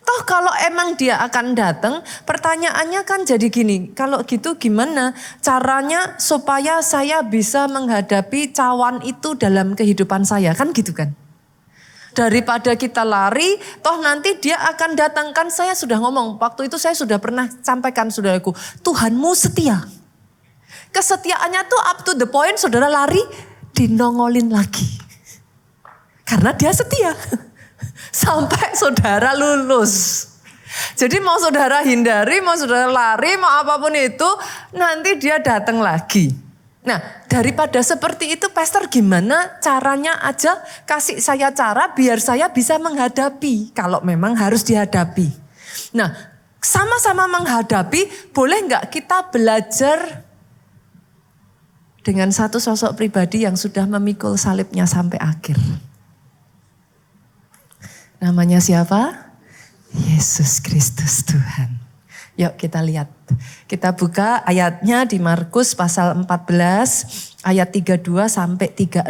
Toh kalau emang dia akan datang, pertanyaannya kan jadi gini, kalau gitu gimana caranya supaya saya bisa menghadapi cawan itu dalam kehidupan saya, kan gitu kan? Daripada kita lari, toh nanti dia akan datangkan, saya sudah ngomong, waktu itu saya sudah pernah sampaikan saudaraku, Tuhanmu setia. Kesetiaannya tuh up to the point, saudara lari, dinongolin lagi. Karena dia setia. Sampai saudara lulus. Jadi mau saudara hindari, mau saudara lari, mau apapun itu, nanti dia datang lagi. Nah, daripada seperti itu, pastor gimana caranya aja kasih saya cara biar saya bisa menghadapi. Kalau memang harus dihadapi. Nah, sama-sama menghadapi, boleh nggak kita belajar dengan satu sosok pribadi yang sudah memikul salibnya sampai akhir. Namanya siapa? Yesus Kristus Tuhan. Yuk kita lihat. Kita buka ayatnya di Markus pasal 14 ayat 32 sampai 36.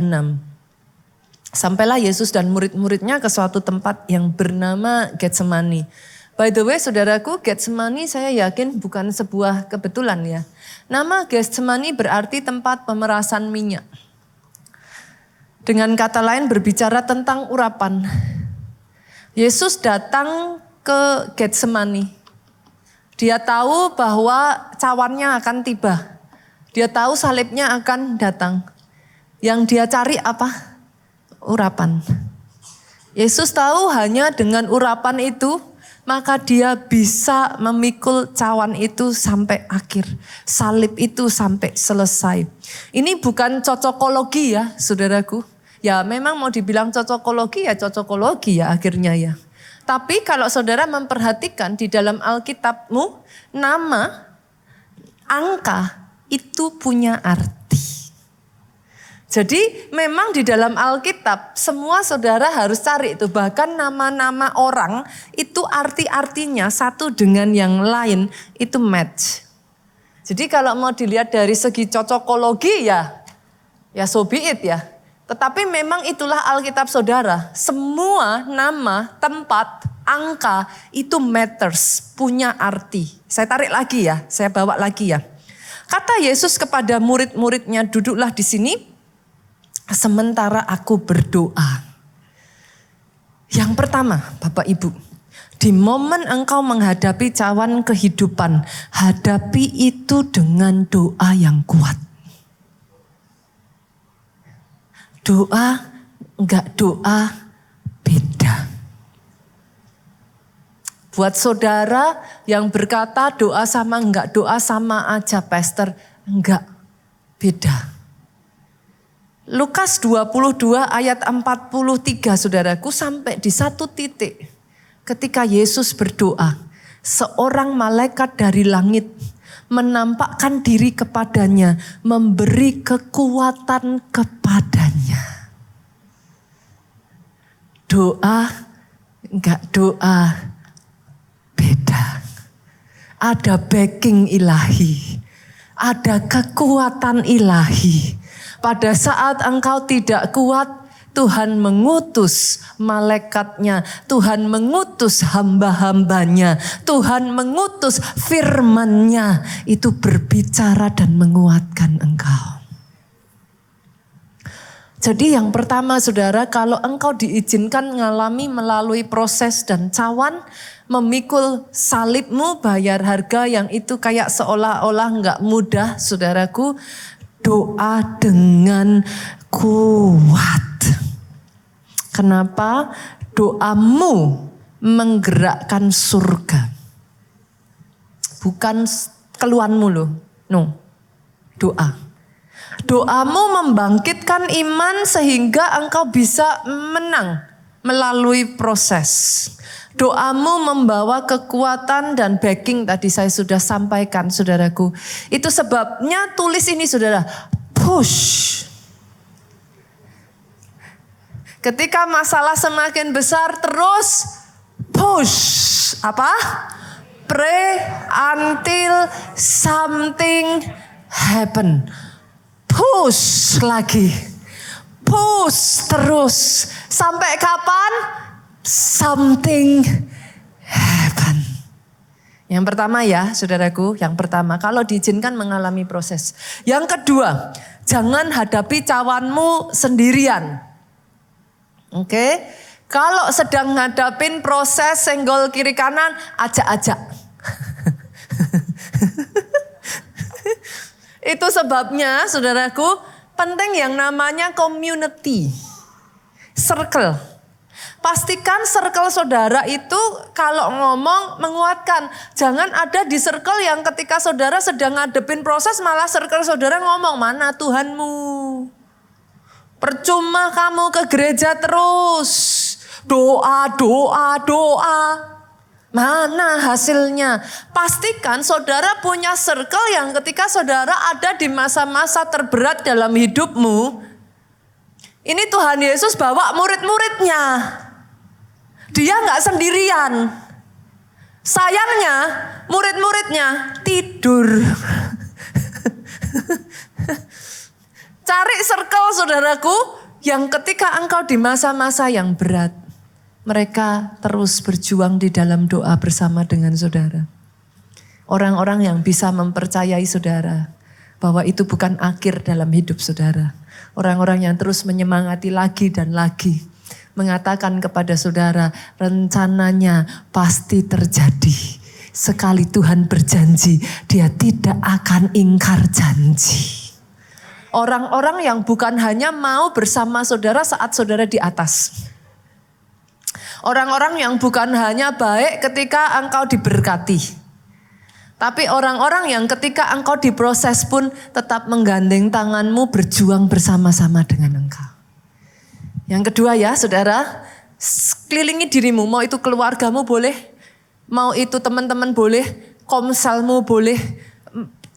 Sampailah Yesus dan murid-muridnya ke suatu tempat yang bernama Getsemani. By the way saudaraku, Getsemani saya yakin bukan sebuah kebetulan ya. Nama Getsemani berarti tempat pemerasan minyak. Dengan kata lain berbicara tentang urapan. Yesus datang ke Getsemani. Dia tahu bahwa cawannya akan tiba. Dia tahu salibnya akan datang. Yang dia cari apa? Urapan. Yesus tahu hanya dengan urapan itu, maka dia bisa memikul cawan itu sampai akhir. Salib itu sampai selesai. Ini bukan cocokologi ya saudaraku. Ya memang mau dibilang cocokologi ya akhirnya ya. Tapi kalau saudara memperhatikan di dalam Alkitabmu, nama, angka itu punya arti. Jadi memang di dalam Alkitab semua saudara harus cari itu. Bahkan nama-nama orang itu arti-artinya satu dengan yang lain itu match. Jadi kalau mau dilihat dari segi cocokologi ya so be it ya. Tetapi memang itulah Alkitab saudara. Semua nama, tempat, angka itu matters, punya arti. Saya tarik lagi ya, saya bawa lagi ya. Kata Yesus kepada murid-muridnya, duduklah di sini sementara aku berdoa. Yang pertama, Bapak Ibu, di momen engkau menghadapi cawan kehidupan, hadapi itu dengan doa yang kuat. Doa, enggak doa, beda. Buat saudara yang berkata doa sama enggak doa sama aja pastor, enggak, beda. Lukas 22 ayat 43 saudaraku sampai di satu titik. Ketika Yesus berdoa, seorang malaikat dari langit menampakkan diri kepadanya, memberi kekuatan kepadanya. Doa, enggak doa, beda. Ada backing ilahi, ada kekuatan ilahi. Pada saat engkau tidak kuat, Tuhan mengutus malaikatnya, Tuhan mengutus hamba-hambanya, Tuhan mengutus firman-Nya, itu berbicara dan menguatkan engkau. Jadi yang pertama saudara, kalau engkau diizinkan mengalami melalui proses dan cawan, memikul salibmu, bayar harga yang itu kayak seolah-olah enggak mudah saudaraku, doa dengan kuat. Kenapa? Doamu menggerakkan surga. Bukan keluhanmu loh. No. Doa. Doamu membangkitkan iman sehingga engkau bisa menang melalui proses. Doamu membawa kekuatan dan backing tadi saya sudah sampaikan saudaraku. Itu sebabnya tulis ini saudara. Push. Ketika masalah semakin besar terus push. Apa? Pray until something happen. Push lagi. Push terus. Sampai kapan? something happen. Yang pertama ya saudaraku, yang pertama kalau diizinkan mengalami proses. Yang kedua, jangan hadapi cawanmu sendirian. Oke, kalau sedang ngadapin proses senggol kiri kanan, ajak-ajak. Itu sebabnya saudaraku, penting yang namanya community, circle. Pastikan circle saudara itu kalau ngomong menguatkan. Jangan ada di circle yang ketika saudara sedang ngadepin proses malah circle saudara ngomong, mana Tuhanmu? Percuma kamu ke gereja terus. Doa. Mana hasilnya? Pastikan saudara punya circle yang ketika saudara ada di masa-masa terberat dalam hidupmu. Ini Tuhan Yesus bawa murid-muridnya. Dia gak sendirian. Sayangnya murid-muridnya tidur. Cari circle saudaraku yang ketika engkau di masa-masa yang berat, mereka terus berjuang di dalam doa bersama dengan saudara. Orang-orang yang bisa mempercayai saudara bahwa itu bukan akhir dalam hidup saudara. Orang-orang yang terus menyemangati lagi dan lagi. Mengatakan kepada saudara, rencananya pasti terjadi. Sekali Tuhan berjanji, dia tidak akan ingkar janji. Orang-orang yang bukan hanya mau bersama saudara saat saudara di atas. Orang-orang yang bukan hanya baik ketika engkau diberkati. Tapi orang-orang yang ketika engkau diproses pun tetap menggandeng tanganmu berjuang bersama-sama dengan engkau. Yang kedua ya saudara, kelilingi dirimu, mau itu keluargamu boleh, mau itu teman-teman boleh, komselmu boleh,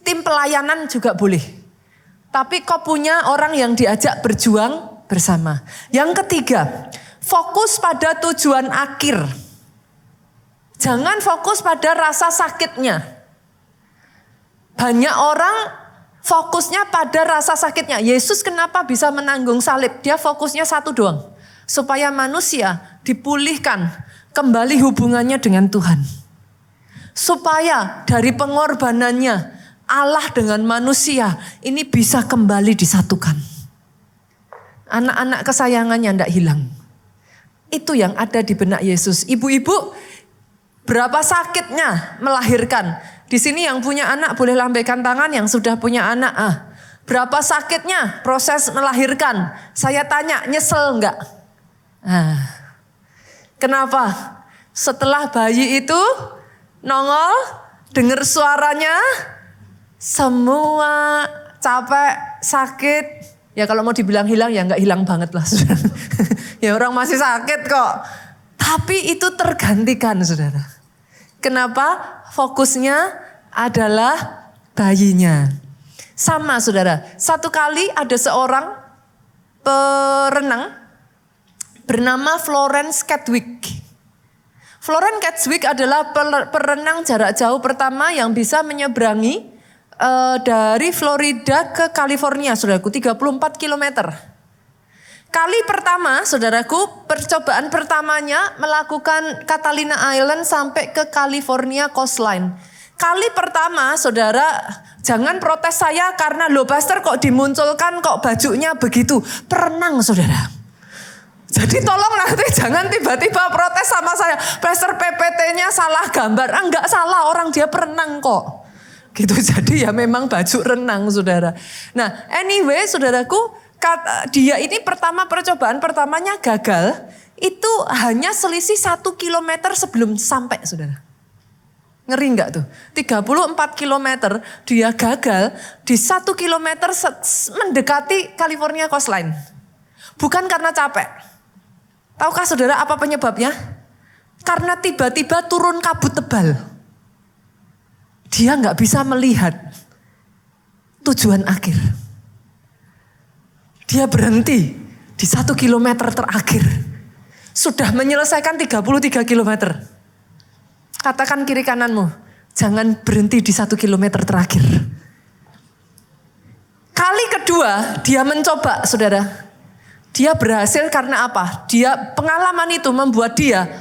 tim pelayanan juga boleh. Tapi kau punya orang yang diajak berjuang bersama. Yang ketiga, fokus pada tujuan akhir. Jangan fokus pada rasa sakitnya. Banyak orang fokusnya pada rasa sakitnya. Yesus kenapa bisa menanggung salib? Dia fokusnya satu doang. Supaya manusia dipulihkan kembali hubungannya dengan Tuhan. Supaya dari pengorbanannya Allah dengan manusia ini bisa kembali disatukan. Anak-anak kesayangannya tidak hilang. Itu yang ada di benak Yesus. Ibu-ibu, berapa sakitnya melahirkan? Di sini yang punya anak boleh lambaikan tangan, yang sudah punya anak. Berapa sakitnya proses melahirkan? Saya tanya, nyesel enggak? Kenapa? Setelah bayi itu nongol, dengar suaranya, semua capek, sakit. Ya kalau mau dibilang hilang ya enggak hilang banget lah. Ya orang masih sakit kok. Tapi itu tergantikan saudara. Kenapa? Fokusnya adalah bayinya. Sama saudara. Satu kali ada seorang perenang bernama Florence Chadwick. Florence Chadwick adalah perenang jarak jauh pertama yang bisa menyeberangi dari Florida ke California, saudaraku, 34 kilometer. Kali pertama, saudaraku, percobaan pertamanya melakukan Catalina Island sampai ke California coastline. Kali pertama, saudara, jangan protes saya karena loh pastor kok dimunculkan kok bajunya begitu. Perenang, saudara. Jadi tolong nanti jangan tiba-tiba protes sama saya. Pastor PPT-nya salah gambar. Enggak salah, orang dia perenang kok. Gitu, jadi ya memang baju renang saudara. Nah anyway saudaraku, dia ini percobaan pertamanya gagal. Itu hanya selisih 1 kilometer sebelum sampai saudara. Ngeri enggak tuh? 34 kilometer dia gagal di 1 kilometer mendekati California coastline. Bukan karena capek. Tahukah saudara apa penyebabnya? Karena tiba-tiba turun kabut tebal. Dia nggak bisa melihat tujuan akhir. Dia berhenti di 1 kilometer terakhir. Sudah menyelesaikan 33 kilometer. Katakan kiri kananmu, jangan berhenti di 1 kilometer terakhir. Kali kedua dia mencoba saudara. Dia berhasil karena apa? Pengalaman itu membuat dia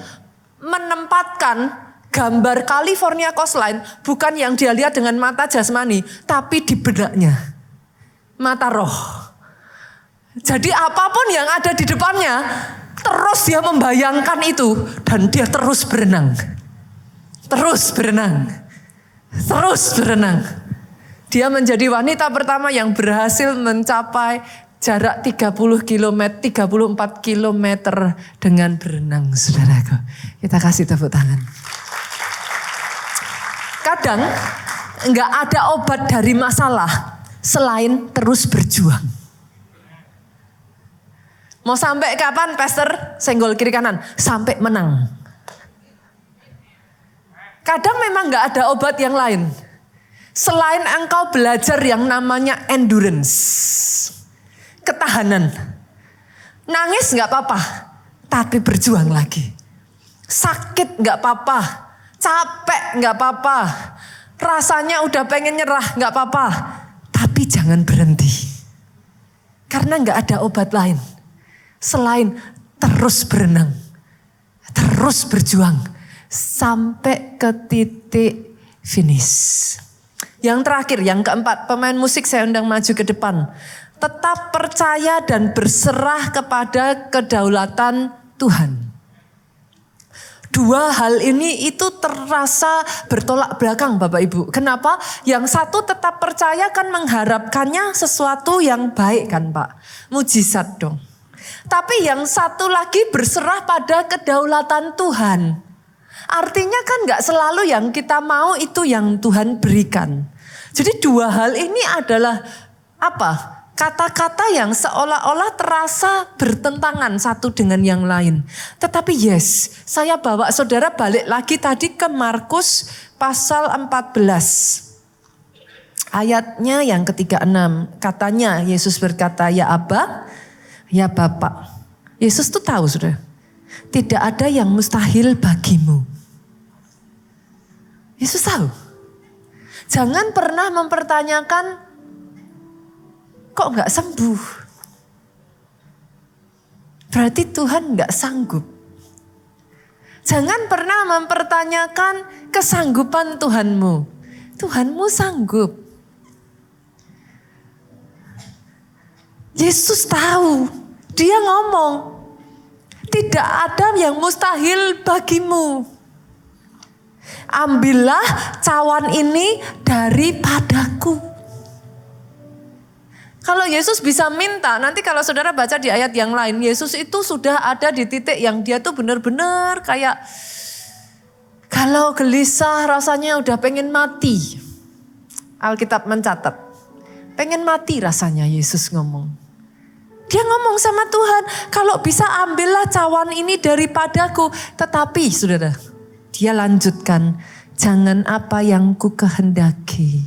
menempatkan gambar California coastline bukan yang dia lihat dengan mata jasmani, tapi di benaknya, mata roh. Jadi apapun yang ada di depannya, terus dia membayangkan itu dan dia terus berenang. Terus berenang. Terus berenang. Dia menjadi wanita pertama yang berhasil mencapai jarak 34 km dengan berenang, saudaraku. Kita kasih tepuk tangan. Kadang enggak ada obat dari masalah selain terus berjuang. Mau sampai kapan, Pastor? Senggol kiri kanan. Sampai menang. Kadang memang enggak ada obat yang lain. Selain engkau belajar yang namanya endurance. Ketahanan. Nangis enggak apa-apa. Tapi berjuang lagi. Sakit enggak apa-apa. Capek enggak apa-apa. Rasanya udah pengen nyerah enggak apa-apa. Tapi jangan berhenti. Karena enggak ada obat lain. Selain terus berenang. Terus berjuang. Sampai ke titik finish. Yang terakhir, yang keempat, pemain musik saya undang maju ke depan. Tetap percaya dan berserah kepada kedaulatan Tuhan. Dua hal ini itu terasa bertolak belakang Bapak Ibu. Kenapa? Yang satu tetap percaya kan mengharapkannya sesuatu yang baik kan Pak. Mujizat dong. Tapi yang satu lagi berserah pada kedaulatan Tuhan. Artinya kan gak selalu yang kita mau itu yang Tuhan berikan. Jadi dua hal ini adalah apa? Kata-kata yang seolah-olah terasa bertentangan satu dengan yang lain. Tetapi yes, saya bawa saudara balik lagi tadi ke Markus pasal 14. Ayatnya yang ke-36. Katanya Yesus berkata, ya Aba, ya Bapak. Yesus tuh tahu saudara. Tidak ada yang mustahil bagimu. Yesus tahu. Jangan pernah mempertanyakan, kok gak sembuh? Berarti Tuhan gak sanggup. Jangan pernah mempertanyakan kesanggupan Tuhanmu. Tuhanmu sanggup. Yesus tahu. Dia ngomong, tidak ada yang mustahil bagimu. Ambillah cawan ini daripadaku. Kalau Yesus bisa minta, nanti kalau saudara baca di ayat yang lain, Yesus itu sudah ada di titik yang dia tuh benar-benar kayak kalau gelisah rasanya udah pengen mati. Alkitab mencatat, pengen mati rasanya Yesus ngomong. Dia ngomong sama Tuhan, kalau bisa ambillah cawan ini daripadaku. Tetapi saudara, dia lanjutkan, jangan apa yang ku kehendaki,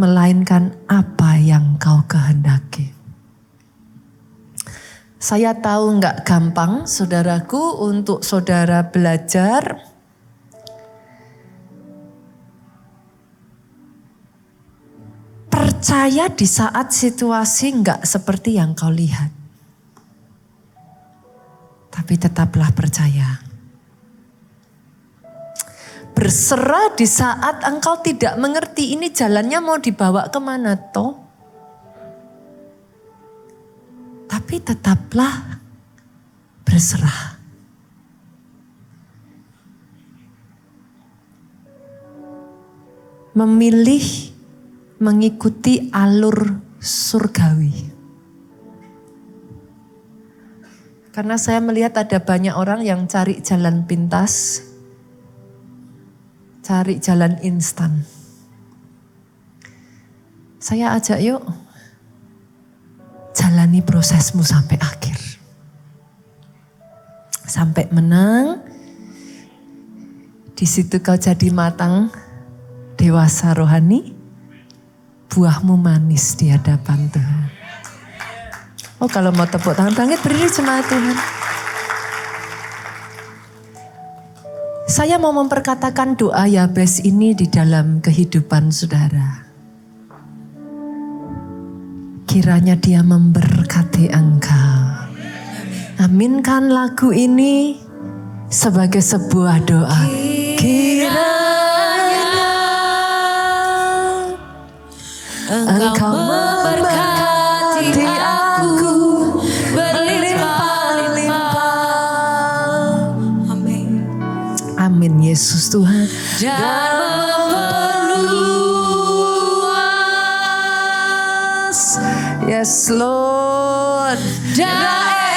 melainkan apa yang kau kehendaki. Saya tahu gak gampang saudaraku untuk saudara belajar percaya di saat situasi gak seperti yang kau lihat. Tapi tetaplah percaya. Berserah di saat engkau tidak mengerti ini jalannya mau dibawa kemana toh. Tapi tetaplah berserah. Memilih mengikuti alur surgawi. Karena saya melihat ada banyak orang yang cari jalan pintas. Cari jalan instan. Saya ajak yuk, jalani prosesmu sampai akhir. Sampai menang, di situ kau jadi matang, dewasa rohani, buahmu manis di hadapan Tuhan. Oh kalau mau tepuk tangan, bangkit berdiri jemaat Tuhan. Saya mau memperkatakan doa Yabes ini di dalam kehidupan saudara. Kiranya dia memberkati engkau. Aminkan lagu ini sebagai sebuah doa. Kiranya Engkau memberkati aku berlimpah-limpah. Amin. Amin Yesus Tuhan. Dan memperluas, yes Lord, daerahku.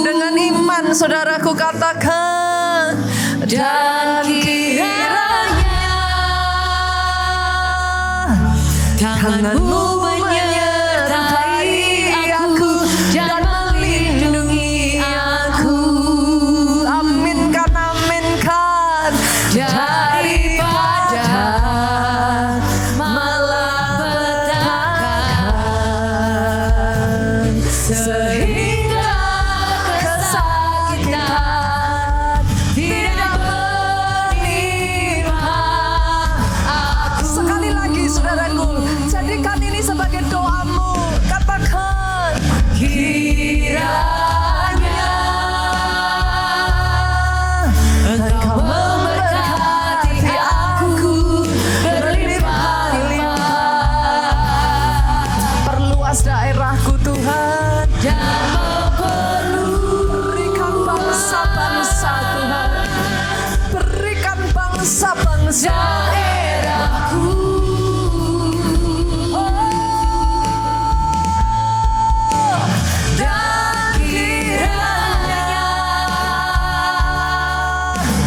Dengan iman saudaraku katakan, dan kiranya tanganmu menyertai aku dan melindungi aku. Aminkan, aminkan. Daripada malapetaka, sehingga kesakitan tidak menimpa aku. Sekali lagi saudaraku, jadikan ini sebagai doamu. Katakan, kiranya Engkau memberkati aku berlimpah-limpah. Perluas daerahku Tuhan, dan berikan bangsa-bangsa Tuhan, berikan bangsa-bangsa daerahku. Dan kiranya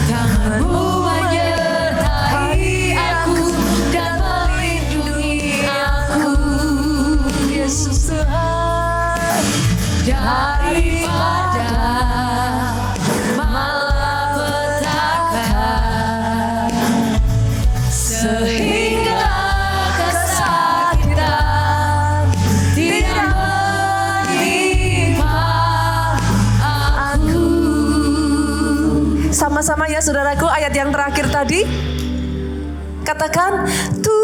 tanganmu menyertai aku dan melindungi aku. Yesus Tuhan, daripada malapetaka, sehingga kesakitan tidak menimpa aku. Sama-sama ya saudaraku, ayat yang terakhir tadi. Katakan, Tuhan